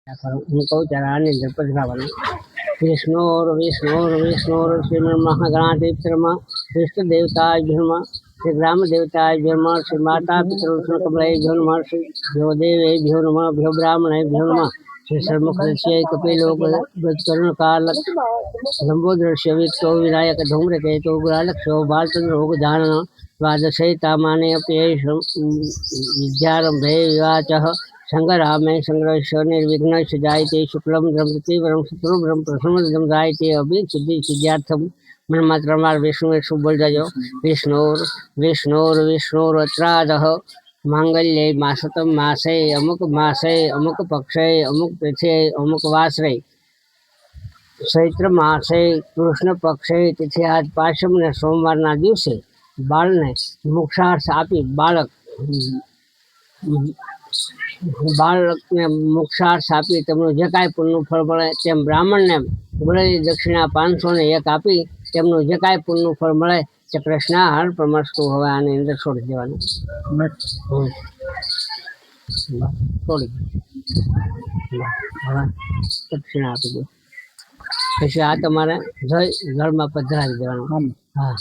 હું કહું ત્યારે આની અંદર પધરાવાનું. વિષ્ણુર વિષ્ણુર વિષ્ણુર શ્રી મહાગણાધિપતિર્મા વિષ્ણુ દેવતાભ્યર્મા શ્રી ગ્રામ દેવતાભ્યર્મા શ્રી માતા પિતૃષ્ણ કમલેભ્યો નમઃ શ્રી ભ્યોદેવેભ્યો નમઃ ભ્યો બ્રાહ્મણેભ્યો નમઃ શ્રી સર્વમુખદર્શય કપિલો ગજકરુણકાલક લંબોદૃશ્ય વિક્તો વિનાયક ધૂમ્રકેતો ગુરાલક્ષો બાલચંદ્ર ગજાનન દ્વાદશૈતામાને અપ્યેષ વિદ્યારંભે વિવાચઃ संगरामे संग्रह निर्विघ्न जायते शुक्लम द्रमतीव्रम शत्रुभ्रम प्रसन्नम जायते अभि सिद्धि सिद्ध्यार्थम मन मात्र विष्णु विष्णु बोल जाओ विष्णुर विष्णुर विष्णुर अत्रादः मांगल्ये मासतम मासे अमुक पक्षे अमुक तिथे अमुक वासरे चैत्र मासे कृष्ण पक्षे तिथि आज पाशम ने सोमवार ना दिवसे बाळ ने मोक्षार्थ आपी बाळक બાળકને મોક્ષાર્થ આપી તેમનું જે કાંઈ પુણ્યનું ફળ મળે તેમ બ્રાહ્મણને બોલેલી દક્ષિણા 501 આપી તેમનું જે કાંઈ પુણ્યનું ફળ મળે તે કૃષ્ણાહર પ્રમસ્તુ. હવે આની અંદર છોડી દેવાનું. છોડી હવે દક્ષિણા આપી દો. પછી આ તમારે જય જળમાં પધરાવી દેવાનું. હા.